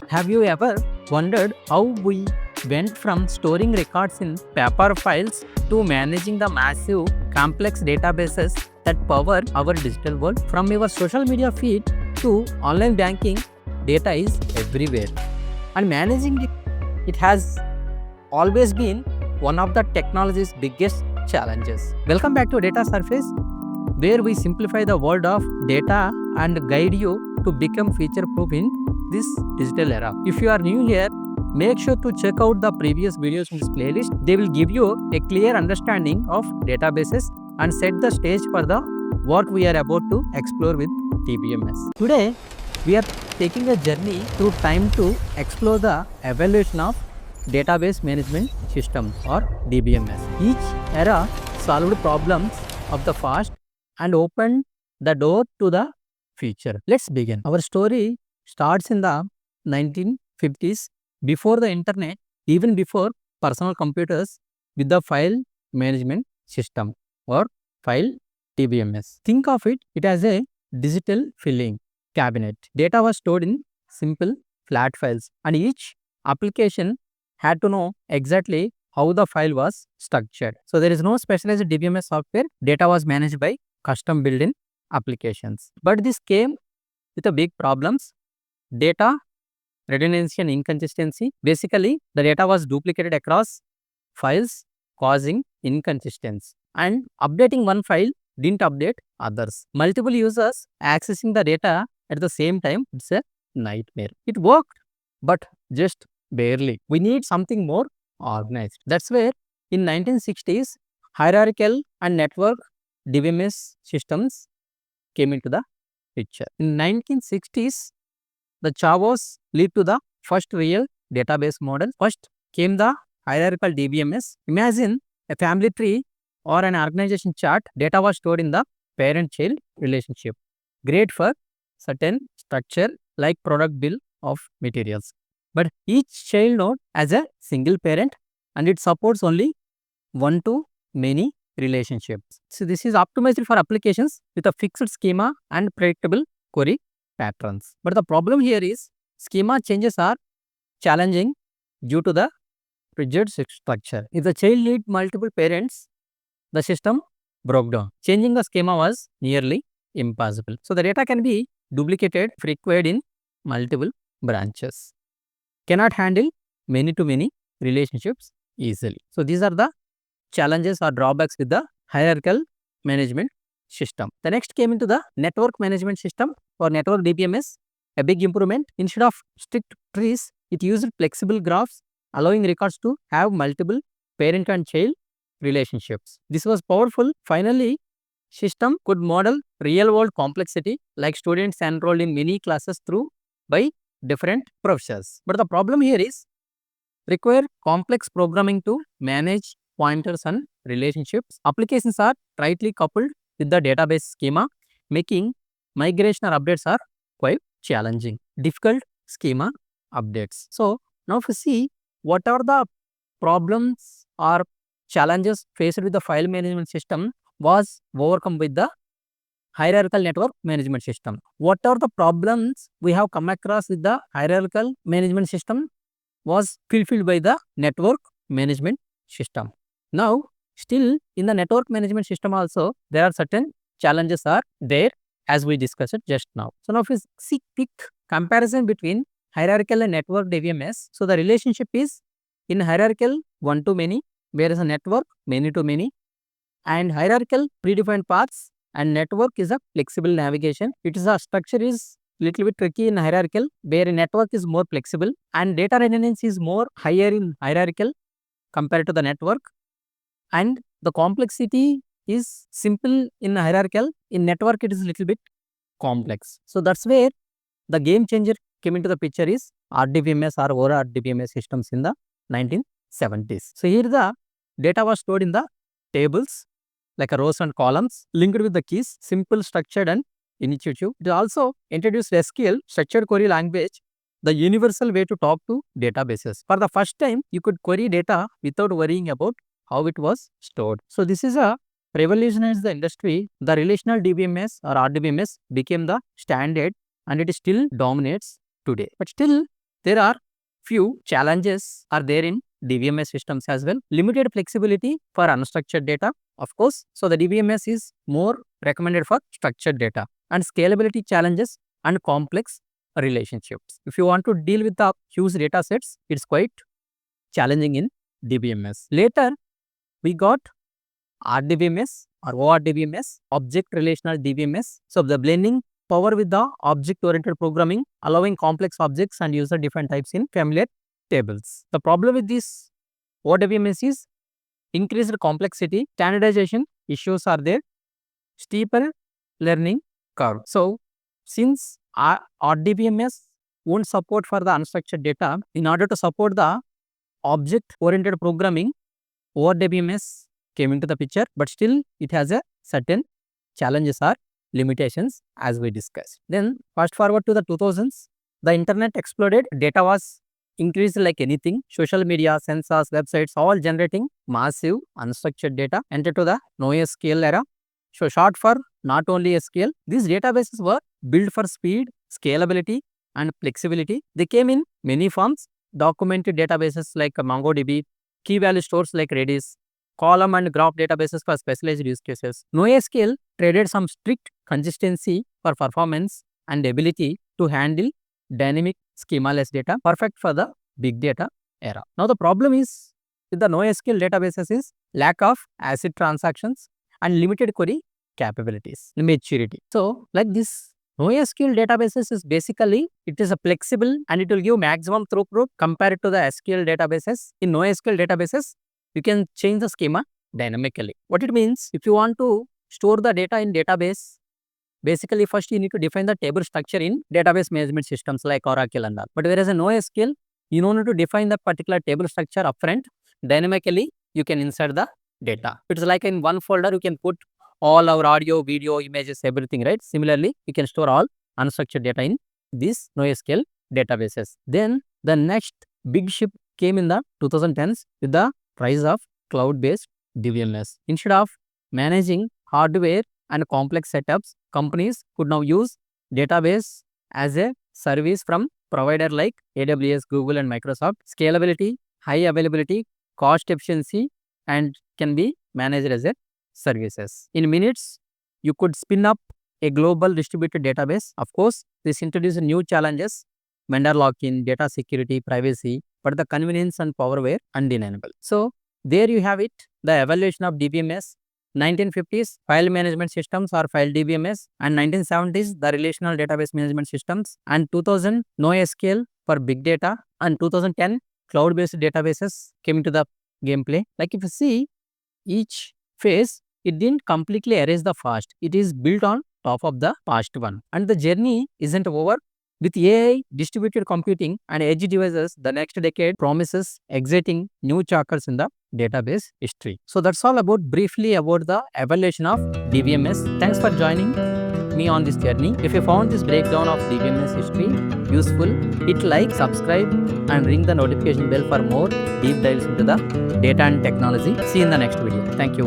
Have you ever wondered how we went from storing records in paper files to managing the massive, complex databases that power our digital world? From your social media feed to online banking, data is everywhere. And managing it has always been one of the technology's biggest challenges. Welcome back to DataSurface, where we simplify the world of data and guide you to become future-proof in this digital era. If you are new here, make sure to check out the previous videos in this playlist. They will give you a clear understanding of databases and set the stage for the what we are about to explore with DBMS. Today, we are taking a journey through time to explore the evolution of database management system or DBMS. Each era solved problems of the past and opened the door to the future. Let's begin. Our story starts in the 1950s, before the internet, even before personal computers, with the file management system or file DBMS. Think of it as a digital filing cabinet. Data was stored in simple flat files, and each application had to know exactly how the file was structured. So there is no specialized DBMS software. Data was managed by custom built-in applications. But this came with a big problems: data redundancy and inconsistency. Basically, the data was duplicated across files, causing inconsistency. And updating one file didn't update others. Multiple users accessing the data at the same time, it's a nightmare. It worked, but just barely. We need something more organized. That's where in 1960s, hierarchical and network DBMS systems came into the picture. In 1960s, the Chavos lead to the first real database model. First came the hierarchical DBMS. Imagine a family tree or an organization chart. Data was stored in the parent-child relationship. Great for certain structure like product bill of materials. But each child node has a single parent and it supports only one to many relationships. So this is optimized for applications with a fixed schema and predictable query patterns. But the problem here is schema changes are challenging due to the rigid structure. If the child needs multiple parents, the system broke down. Changing the schema was nearly impossible. So the data can be duplicated if required in multiple branches. Cannot handle many to many relationships easily. So these are the challenges or drawbacks with the hierarchical management system. The next came into the network management system or network DBMS. A big improvement. Instead of strict trees, it used flexible graphs, allowing records to have multiple parent and child relationships. This was powerful. Finally, system could model real world complexity like students enrolled in many classes through by different professors. But the problem here is require complex programming to manage pointers and relationships. Applications are tightly coupled with the database schema, making migration or updates are quite challenging. Difficult schema updates. So now if you see what are the problems or challenges faced with the file management system was overcome with the hierarchical network management system. What are the problems we have come across with the hierarchical management system was fulfilled by the network management system. Now, still in the network management system also, there are certain challenges are there as we discussed it just now. So now if you see quick comparison between hierarchical and network DBMS, so the relationship is in hierarchical one to many, whereas a network many to many, and hierarchical predefined paths and network is a flexible navigation. It is a structure is little bit tricky in hierarchical, where a network is more flexible and data redundancy is more higher in hierarchical compared to the network, and the complexity is simple in hierarchical. In network it is little bit complex. So that's where the game changer came into the picture is RDBMS or Era RDBMS systems in the 1970s. So here the data was stored in the tables like a rows and columns linked with the keys, simple, structured and intuitive. It also introduced SQL, structured query language, the universal way to talk to databases. For the first time, you could query data without worrying about how it was stored. So this is a revolutionized the industry. The relational DBMS or RDBMS became the standard and it still dominates today. But still, There are few challenges are there in DBMS systems as well. Limited flexibility for unstructured data, of course. So the DBMS is more recommended for structured data, and scalability challenges and complex relationships. If you want to deal with the huge data sets, it's quite challenging in DBMS. Later, we got RDBMS or ORDBMS, Object Relational DBMS. So the blending power with the object-oriented programming, allowing complex objects and user-defined types in familiar tables. The problem with this ORDBMS is increased complexity, standardization issues are there, steeper learning curve. So since RDBMS won't support for the unstructured data, in order to support the object-oriented programming, ORDBMS came into the picture, but still it has a certain challenges or limitations as we discussed. Then fast forward to the 2000s, the internet exploded, data was increased like anything, social media, sensors, websites, all generating massive unstructured data, entered to the NoSQL era. So short for not only SQL, these databases were built for speed, scalability and flexibility. They came in many forms, documented databases like MongoDB, key value stores like Redis, column and graph databases for specialized use cases. NoSQL traded some strict consistency for performance and ability to handle dynamic schema-less data, perfect for the big data era. Now the problem is with the NoSQL databases is lack of ACID transactions and limited query capabilities, maturity. So like this NoSQL databases is basically, it is a flexible and it will give maximum throughput compared to the SQL databases. In NoSQL databases, you can change the schema dynamically. What it means, if you want to store the data in database, basically first you need to define the table structure in database management systems like Oracle and all. But whereas in NoSQL, you don't need to define the particular table structure upfront. Dynamically, you can insert the data. It's like in one folder, you can put all our audio, video, images, everything, right? Similarly, you can store all unstructured data in these NoSQL databases. Then the next big shift came in the 2010s with the rise of cloud-based DBMS. Instead of managing hardware and complex setups, companies could now use database as a service from provider like AWS, Google and Microsoft. Scalability, high availability, cost efficiency and can be managed as a services. In minutes, you could spin up a global distributed database. Of course, this introduces new challenges, vendor lock-in, data security, privacy, but the convenience and power were undeniable. So there you have it, the evaluation of DBMS. 1950s, file management systems or file DBMS, and 1970s, the relational database management systems, and 2000, NoSQL for big data, and 2010, cloud-based databases came into the gameplay. Like if you see each phase, it didn't completely erase the past. It is built on top of the past one. And the journey isn't over. With AI, distributed computing and edge devices, the next decade promises exciting new chapters in the database history. So that's all about briefly about the evaluation of DBMS. Thanks for joining me on this journey. If you found this breakdown of DBMS history useful, hit like, subscribe and ring the notification bell for more deep dives into the data and technology. See you in the next video. Thank you.